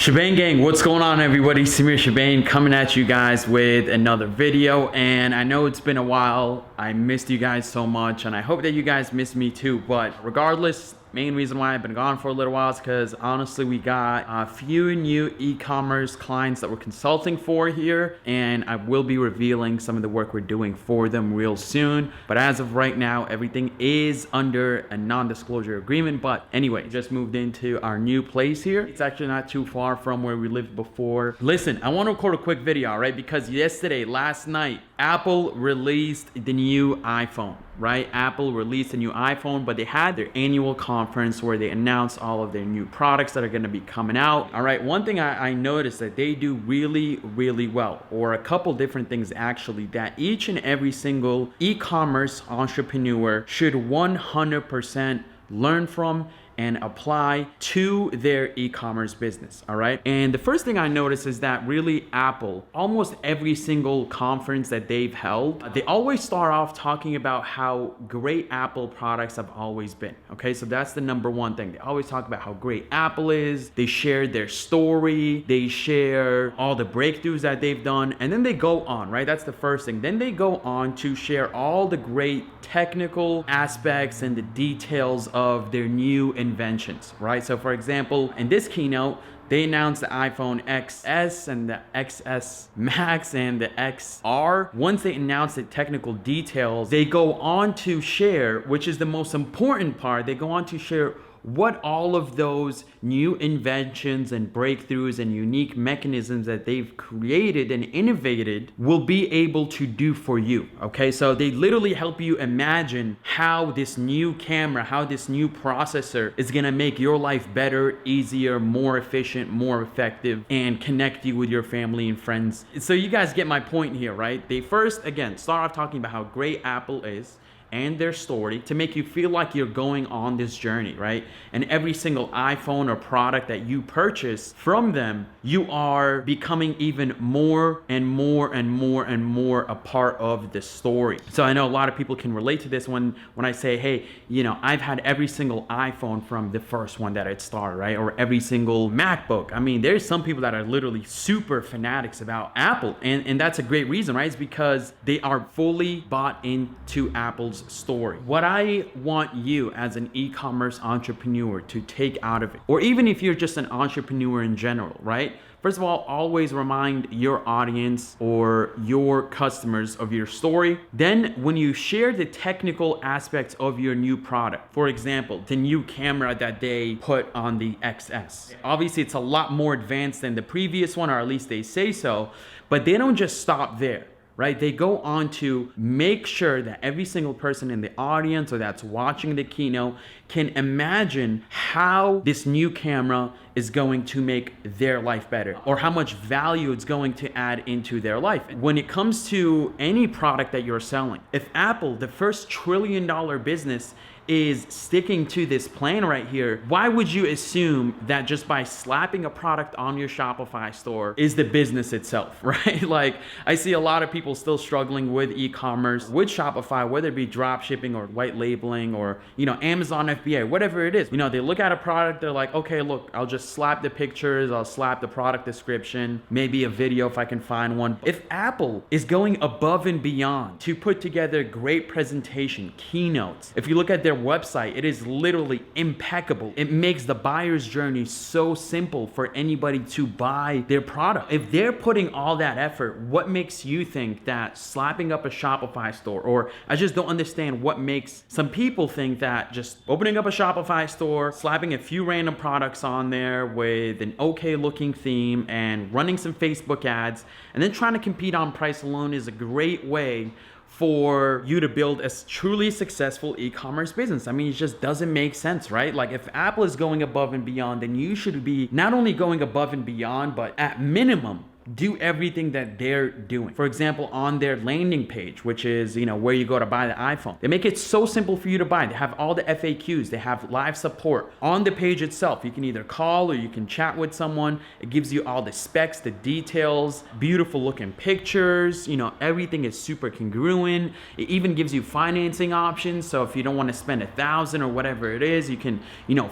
Chibane gang, what's going on everybody? Samir Chibane coming at you guys with another video, and I know it's been a while. I missed you guys so much, and I hope that you guys missed me too. But regardless, main reason why I've been gone for a little while is because honestly we got a few new e-commerce clients that we're consulting for here, and I will be revealing some of the work we're doing for them real soon. But as of right now, everything is under a non-disclosure agreement. But anyway, just moved into our new place here. It's actually not too far from where we lived before. Listen, I want to record a quick video, right? Because last night, Apple released the new iPhone, right? Apple released a new iPhone, but they had their annual conference where they announced all of their new products that are going to be coming out. All right, one thing I noticed that they do really well, or a couple different things actually, that each and every single e-commerce entrepreneur should 100% learn from and apply to their e-commerce business. All right, and the first thing I noticed is that really Apple, almost every single conference that they've held, they always start off talking about how great Apple products have always been. Okay, so that's the number one thing. They always talk about how great Apple is. They share their story, they share all the breakthroughs that they've done, and then they go on, right? That's the first thing. Then they go on to share all the great technical aspects and the details of their new inventions, right? So for example, in this keynote, they announced the iPhone XS and the XS Max and the XR. Once they announce the technical details, they go on to share, which is the most important part, they go on to share what all of those new inventions and breakthroughs and unique mechanisms that they've created and innovated will be able to do for you. Okay, so they literally help you imagine how this new camera, how this new processor is gonna make your life better, easier, more efficient, more effective, and connect you with your family and friends. So you guys get my point here, right? They first, again, start off talking about how great Apple is and their story to make you feel like you're going on this journey, right? And every single iPhone or product that you purchase from them, you are becoming even more and more a part of the story. So I know a lot of people can relate to this when I say, hey, you know, I've had every single iPhone from the first one that it started, right? Or every single MacBook. I mean, there's some people that are literally super fanatics about Apple, and that's a great reason, right? It's because they are fully bought into Apple's story. What I want you as an e-commerce entrepreneur to take out of it, or even if you're just an entrepreneur in general, right? First of all, always remind your audience or your customers of your story. Then when you share the technical aspects of your new product, for example, the new camera that they put on the XS. Obviously, it's a lot more advanced than the previous one, or at least they say so, but they don't just stop there. Right? They go on to make sure that every single person in the audience or that's watching the keynote can imagine how this new camera is going to make their life better, or how much value it's going to add into their life. When it comes to any product that you're selling, if Apple, the first trillion-dollar business, is sticking to this plan right here, why would you assume that just by slapping a product on your Shopify store is the business itself, right? Like, I see a lot of people still struggling with e-commerce, with Shopify, whether it be drop shipping or white labeling or, you know, Amazon FBA, whatever it is. You know, they look at a product, they're like, okay, look, I'll just slap the pictures, I'll slap the product description, maybe a video if I can find one. If Apple is going above and beyond to put together great presentation, keynotes, if you look at their website, it is literally impeccable. It makes the buyer's journey so simple for anybody to buy their product. If they're putting all that effort, what makes you think that slapping up a Shopify store, or I just don't understand what makes some people think that just opening up a Shopify store, slapping a few random products on there with an okay looking theme and running some Facebook ads, and then trying to compete on price alone is a great way for you to build a truly successful e-commerce business. I mean, it just doesn't make sense, right? Like, if Apple is going above and beyond, then you should be not only going above and beyond, but at minimum do everything that they're doing. For example, on their landing page, which is, where you go to buy the iPhone, they make it so simple for you to buy. They have all the FAQs, they have live support on the page itself. You can either call or you can chat with someone. It gives you all the specs, the details, beautiful looking pictures, everything is super congruent. It even gives you financing options. So if you don't want to spend $1,000 or whatever it is, you can,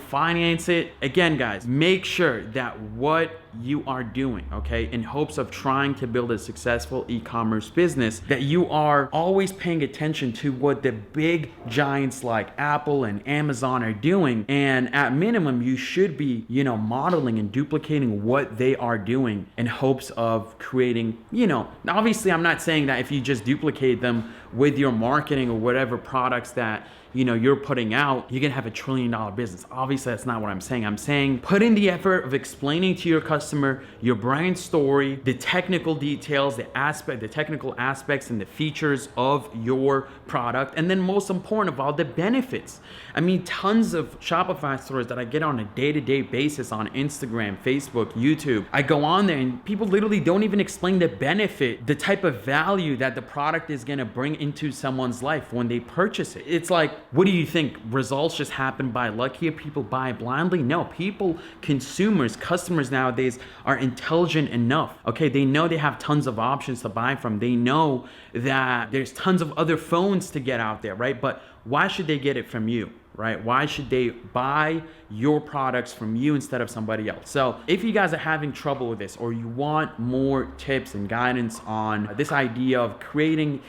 finance it. Again, guys, make sure that what you are doing, okay, in hopes of trying to build a successful e-commerce business, that you are always paying attention to what the big giants like Apple and Amazon are doing. And at minimum, you should be, modeling and duplicating what they are doing in hopes of creating, obviously I'm not saying that if you just duplicate them with your marketing or whatever products that you're putting out, you're gonna have $1 trillion business. Obviously, that's not what I'm saying. I'm saying put in the effort of explaining to your customer your brand story, the technical details, the technical aspects and the features of your product, and then most important of all, the benefits. I mean, tons of Shopify stores that I get on a day-to-day basis on Instagram, Facebook, YouTube. I go on there and people literally don't even explain the benefit, the type of value that the product is gonna bring into someone's life when they purchase it. It's like, what do you think? Results just happen by luck here? People buy blindly? No, people, consumers, customers nowadays are intelligent enough. Okay, they know they have tons of options to buy from. They know that there's tons of other phones to get out there, right? But why should they get it from you? Right? Why should they buy your products from you instead of somebody else? So if you guys are having trouble with this, or you want more tips and guidance on this idea of creating,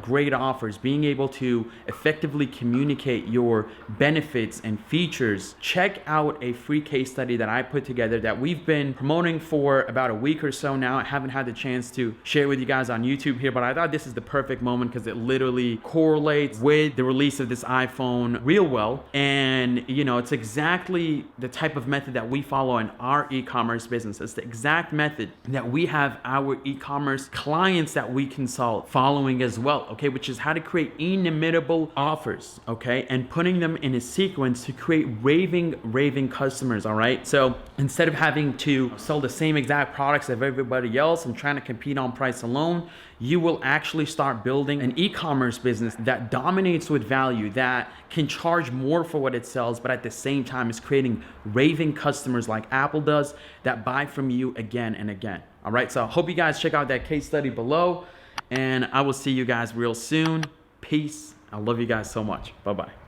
great offers, being able to effectively communicate your benefits and features, check out a free case study that I put together that we've been promoting for about a week or so now. I haven't had the chance to share with you guys on YouTube here, but I thought this is the perfect moment because it literally correlates with the release of this iPhone real well. And it's exactly the type of method that we follow in our e-commerce business. It's the exact method that we have our e-commerce clients that we consult following as well, okay, which is how to create inimitable offers, okay, and putting them in a sequence to create raving customers. All right, so instead of having to sell the same exact products as everybody else and trying to compete on price alone, you will actually start building an e-commerce business that dominates with value, that can charge more for what it sells, but at the same time is creating raving customers like Apple does that buy from you again and again. All right, so I hope you guys check out that case study below, and I will see you guys real soon. Peace. I love you guys so much. Bye-bye.